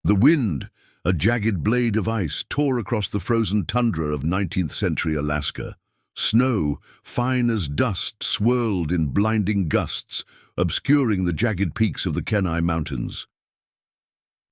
The wind, a jagged blade of ice, tore across the frozen tundra of 19th-century Alaska. Snow, fine as dust, swirled in blinding gusts, obscuring the jagged peaks of the Kenai Mountains.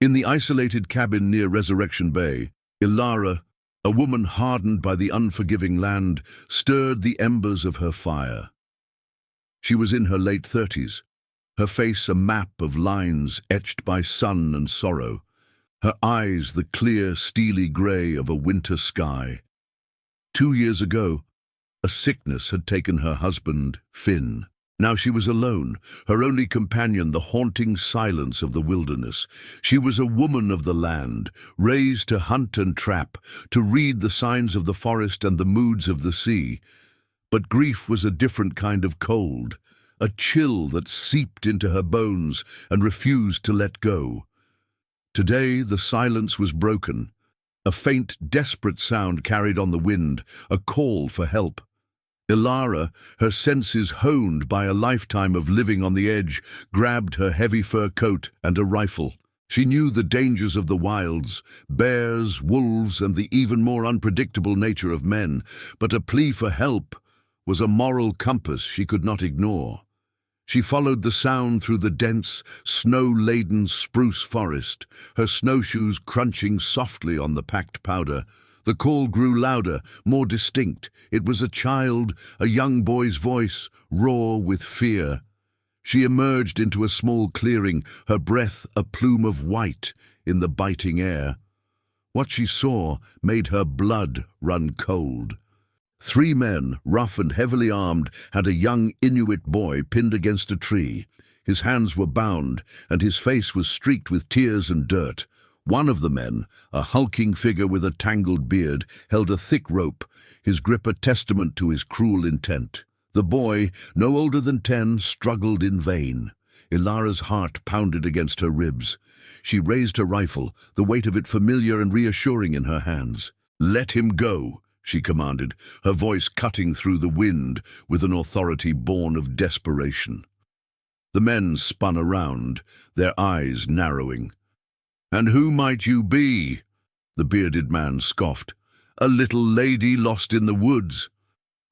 In the isolated cabin near Resurrection Bay, Ilara, a woman hardened by the unforgiving land, stirred the embers of her fire. She was in her late 30s, her face a map of lines etched by sun and sorrow, her eyes the clear, steely grey of a winter sky. 2 years ago, a sickness had taken her husband, Finn. Now she was alone, her only companion the haunting silence of the wilderness. She was a woman of the land, raised to hunt and trap, to read the signs of the forest and the moods of the sea. But grief was a different kind of cold, a chill that seeped into her bones and refused to let go. Today the silence was broken. A faint, desperate sound carried on the wind, a call for help. Ilara, her senses honed by a lifetime of living on the edge, grabbed her heavy fur coat and a rifle. She knew the dangers of the wilds, bears, wolves, and the even more unpredictable nature of men, but a plea for help was a moral compass she could not ignore. She followed the sound through the dense, snow-laden spruce forest, her snowshoes crunching softly on the packed powder. The call grew louder, more distinct. It was a child, a young boy's voice, raw with fear. She emerged into a small clearing, her breath a plume of white in the biting air. What she saw made her blood run cold. 3 men, rough and heavily armed, had a young Inuit boy pinned against a tree. His hands were bound, and his face was streaked with tears and dirt. One of the men, a hulking figure with a tangled beard, held a thick rope, his grip a testament to his cruel intent. The boy, no older than 10, struggled in vain. Ilara's heart pounded against her ribs. She raised her rifle, the weight of it familiar and reassuring in her hands. "Let him go," she commanded, her voice cutting through the wind with an authority born of desperation. The men spun around, their eyes narrowing. "And who might you be?" the bearded man scoffed. "A little lady lost in the woods."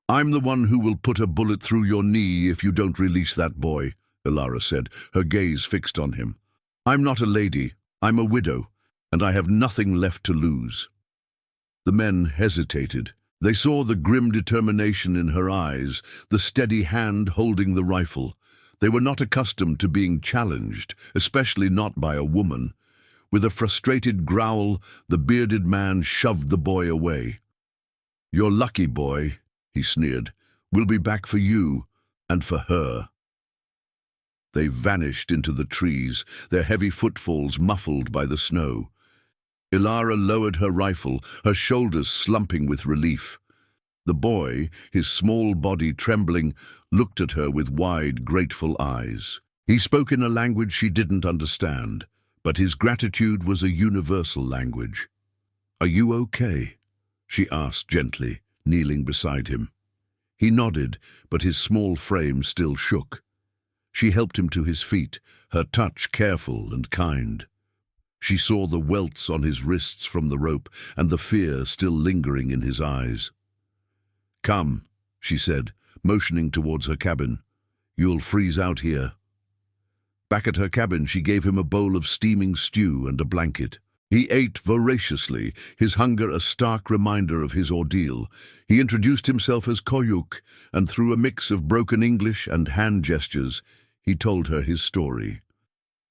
"I'm the one who will put a bullet through your knee if you don't release that boy," Ilara said, her gaze fixed on him. "I'm not a lady, I'm a widow, and I have nothing left to lose." The men hesitated. They saw the grim determination in her eyes, the steady hand holding the rifle. They were not accustomed to being challenged, especially not by a woman. With a frustrated growl, the bearded man shoved the boy away. "You're lucky, boy," he sneered. "We'll be back for you and for her." They vanished into the trees, their heavy footfalls muffled by the snow. Ilara lowered her rifle, her shoulders slumping with relief. The boy, his small body trembling, looked at her with wide, grateful eyes. He spoke in a language she didn't understand, but his gratitude was a universal language. "Are you okay?" she asked gently, kneeling beside him. He nodded, but his small frame still shook. She helped him to his feet, her touch careful and kind. She saw the welts on his wrists from the rope and the fear still lingering in his eyes. "Come," she said, motioning towards her cabin. "You'll freeze out here." Back at her cabin, she gave him a bowl of steaming stew and a blanket. He ate voraciously, his hunger a stark reminder of his ordeal. He introduced himself as Koyuk, and through a mix of broken English and hand gestures, he told her his story.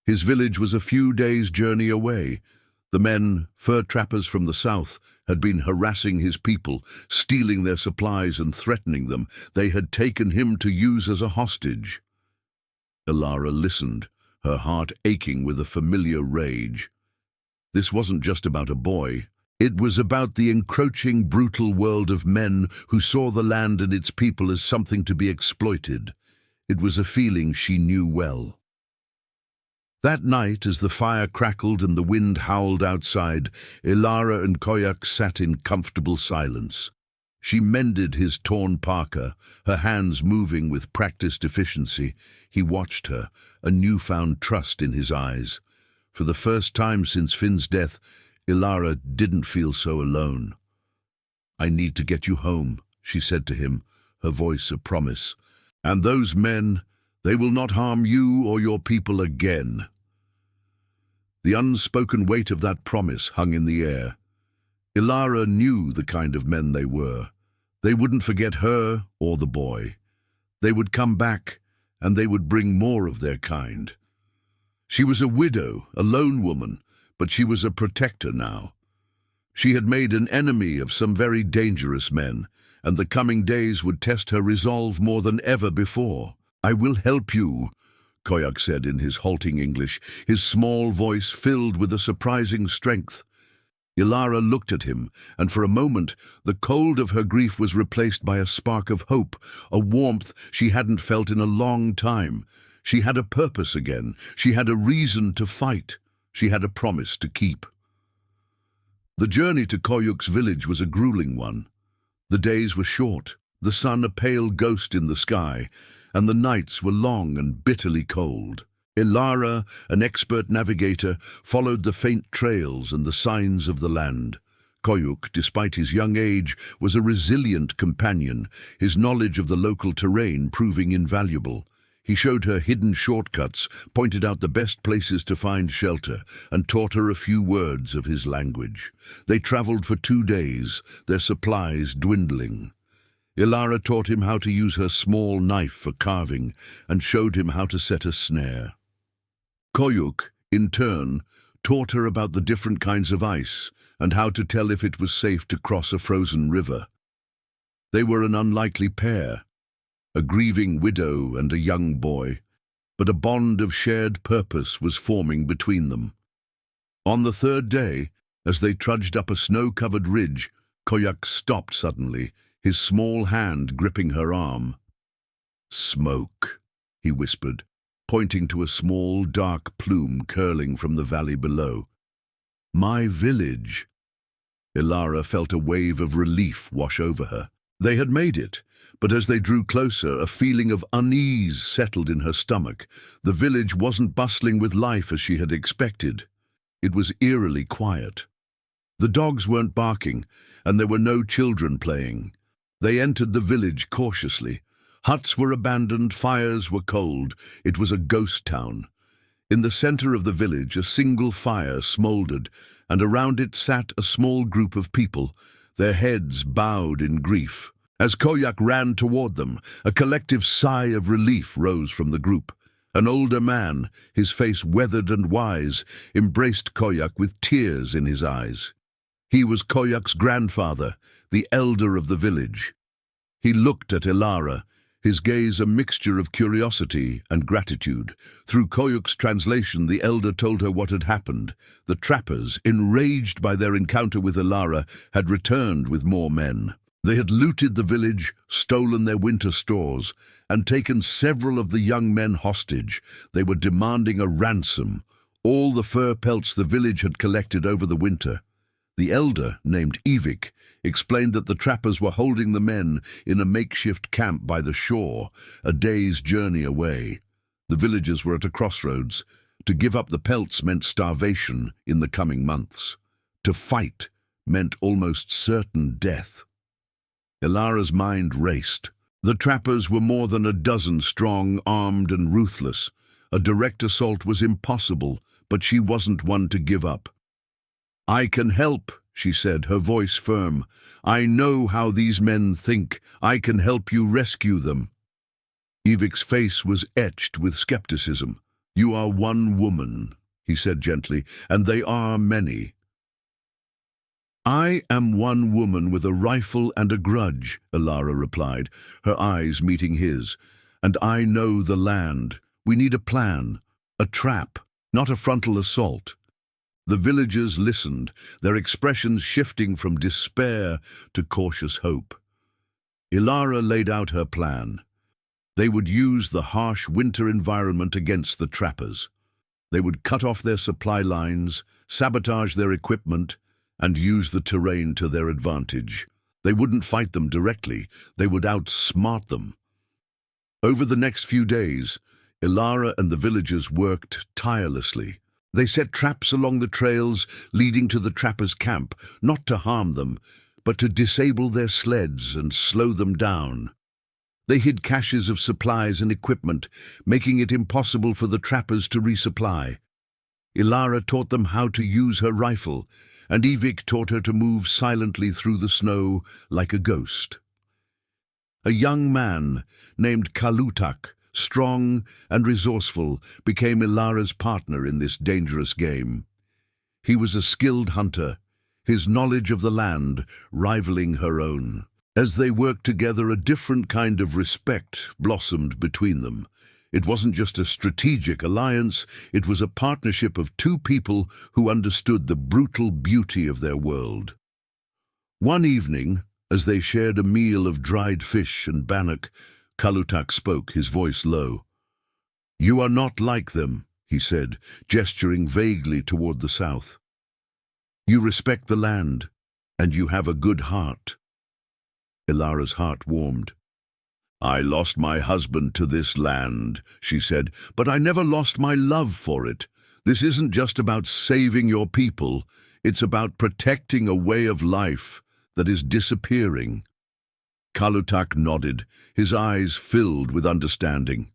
His village was a few days' journey away. The men, fur trappers from the south, had been harassing his people, stealing their supplies and threatening them. They had taken him to use as a hostage. Ilara listened, her heart aching with a familiar rage. This wasn't just about a boy. It was about the encroaching, brutal world of men who saw the land and its people as something to be exploited. It was a feeling she knew well. That night, as the fire crackled and the wind howled outside, Ilara and Koyuk sat in comfortable silence. She mended his torn parka, her hands moving with practiced efficiency. He watched her, a newfound trust in his eyes. For the first time since Finn's death, Ilara didn't feel so alone. "I need to get you home," she said to him, her voice a promise. "And those men, they will not harm you or your people again." The unspoken weight of that promise hung in the air. Ilara knew the kind of men they were. They wouldn't forget her or the boy. They would come back, and they would bring more of their kind. She was a widow, a lone woman, but she was a protector now. She had made an enemy of some very dangerous men, and the coming days would test her resolve more than ever before. "I will help you," Koyak said in his halting English, his small voice filled with a surprising strength. Ilara looked at him, and for a moment the cold of her grief was replaced by a spark of hope, a warmth she hadn't felt in a long time. She had a purpose again. She had a reason to fight. She had a promise to keep. The journey to Koyuk's village was a grueling one. The days were short, the sun a pale ghost in the sky, and the nights were long and bitterly cold. Ilara, an expert navigator, followed the faint trails and the signs of the land. Koyuk, despite his young age, was a resilient companion, his knowledge of the local terrain proving invaluable. He showed her hidden shortcuts, pointed out the best places to find shelter, and taught her a few words of his language. They traveled for 2 days, their supplies dwindling. Ilara taught him how to use her small knife for carving, and showed him how to set a snare. Koyuk, in turn, taught her about the different kinds of ice and how to tell if it was safe to cross a frozen river. They were an unlikely pair, a grieving widow and a young boy, but a bond of shared purpose was forming between them. On the 3rd day, as they trudged up a snow-covered ridge, Koyak stopped suddenly, his small hand gripping her arm. "Smoke," he whispered, pointing to a small, dark plume curling from the valley below. "My village." Ilara felt a wave of relief wash over her. They had made it, but as they drew closer, a feeling of unease settled in her stomach. The village wasn't bustling with life as she had expected. It was eerily quiet. The dogs weren't barking, and there were no children playing. They entered the village cautiously. Huts were abandoned, fires were cold. It was a ghost town. In the center of the village, a single fire smoldered, and around it sat a small group of people, their heads bowed in grief. As Koyak ran toward them, a collective sigh of relief rose from the group. An older man, his face weathered and wise, embraced Koyak with tears in his eyes. He was Koyak's grandfather, the elder of the village. He looked at Ilara, his gaze a mixture of curiosity and gratitude. Through Koyuk's translation, the elder told her what had happened. The trappers, enraged by their encounter with Ilara, had returned with more men. They had looted the village, stolen their winter stores, and taken several of the young men hostage. They were demanding a ransom, all the fur pelts the village had collected over the winter. The elder, named Ivik, explained that the trappers were holding the men in a makeshift camp by the shore, a day's journey away. The villagers were at a crossroads. To give up the pelts meant starvation in the coming months. To fight meant almost certain death. Ilara's mind raced. The trappers were more than a dozen strong, armed and ruthless. A direct assault was impossible, but she wasn't one to give up. "I can help," she said, her voice firm. "I know how these men think. I can help you rescue them." Ivik's face was etched with skepticism. "You are one woman," he said gently, "and they are many." "I am one woman with a rifle and a grudge," Ilara replied, her eyes meeting his. "And I know the land. We need a plan, a trap, not a frontal assault." The villagers listened, their expressions shifting from despair to cautious hope. Ilara laid out her plan. They would use the harsh winter environment against the trappers. They would cut off their supply lines, sabotage their equipment, and use the terrain to their advantage. They wouldn't fight them directly, they would outsmart them. Over the next few days, Ilara and the villagers worked tirelessly. They set traps along the trails leading to the trappers' camp, not to harm them, but to disable their sleds and slow them down. They hid caches of supplies and equipment, making it impossible for the trappers to resupply. Ilara taught them how to use her rifle, and Evik taught her to move silently through the snow like a ghost. A young man named Kalutak, strong and resourceful, became Ilara's partner in this dangerous game. He was a skilled hunter, his knowledge of the land rivaling her own. As they worked together, a different kind of respect blossomed between them. It wasn't just a strategic alliance, it was a partnership of two people who understood the brutal beauty of their world. One evening, as they shared a meal of dried fish and bannock, Kalutak spoke, his voice low. "You are not like them," he said, gesturing vaguely toward the south. "You respect the land, and you have a good heart." Ilara's heart warmed. "I lost my husband to this land," she said, "but I never lost my love for it. This isn't just about saving your people, it's about protecting a way of life that is disappearing." Kalutak nodded, his eyes filled with understanding.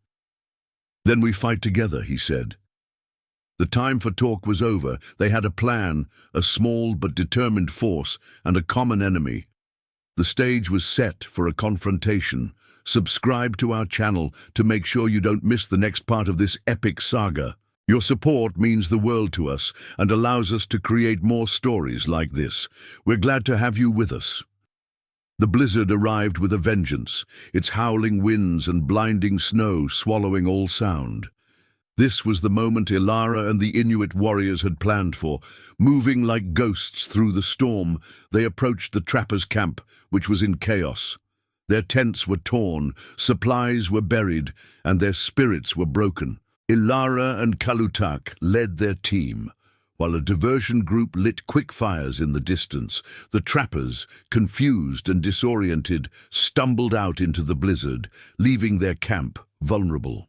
"Then we fight together," he said. The time for talk was over. They had a plan, a small but determined force, and a common enemy. The stage was set for a confrontation. Subscribe to our channel to make sure you don't miss the next part of this epic saga. Your support means the world to us and allows us to create more stories like this. We're glad to have you with us. The blizzard arrived with a vengeance, its howling winds and blinding snow swallowing all sound. This was the moment Ilara and the Inuit warriors had planned for. Moving like ghosts through the storm, they approached the trappers' camp, which was in chaos. Their tents were torn, supplies were buried, and their spirits were broken. Ilara and Kalutak led their team, while a diversion group lit quick fires in the distance. The trappers, confused and disoriented, stumbled out into the blizzard, leaving their camp vulnerable.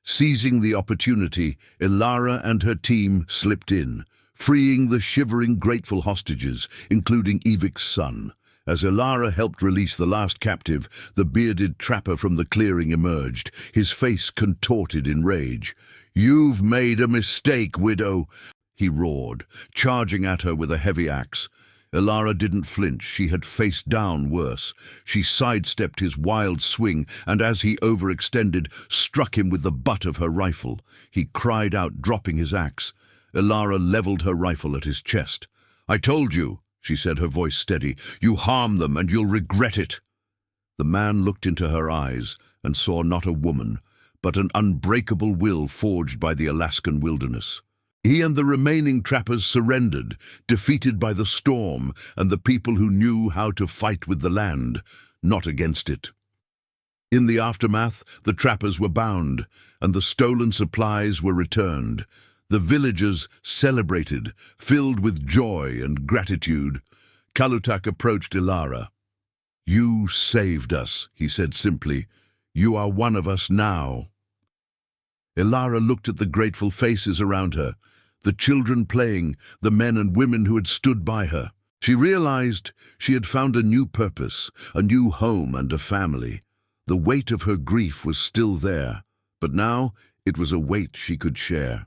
Seizing the opportunity, Ilara and her team slipped in, freeing the shivering, grateful hostages, including Evik's son. As Ilara helped release the last captive, the bearded trapper from the clearing emerged, his face contorted in rage. "You've made a mistake, widow," he roared, charging at her with a heavy axe. Ilara didn't flinch. She had faced down worse. She sidestepped his wild swing, and as he overextended, struck him with the butt of her rifle. He cried out, dropping his axe. Ilara leveled her rifle at his chest. "I told you," she said, her voice steady. "You harm them, and you'll regret it." The man looked into her eyes and saw not a woman, but an unbreakable will forged by the Alaskan wilderness. He and the remaining trappers surrendered, defeated by the storm and the people who knew how to fight with the land, not against it. In the aftermath, the trappers were bound, and the stolen supplies were returned. The villagers celebrated, filled with joy and gratitude. Kalutak approached Ilara. "You saved us," he said simply. "You are one of us now." Ilara looked at the grateful faces around her, the children playing, the men and women who had stood by her. She realized she had found a new purpose, a new home and a family. The weight of her grief was still there, but now it was a weight she could share.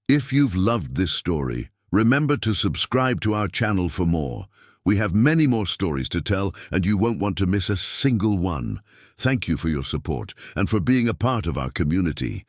If you've loved this story, remember to subscribe to our channel for more. We have many more stories to tell, and you won't want to miss a single one. Thank you for your support and for being a part of our community.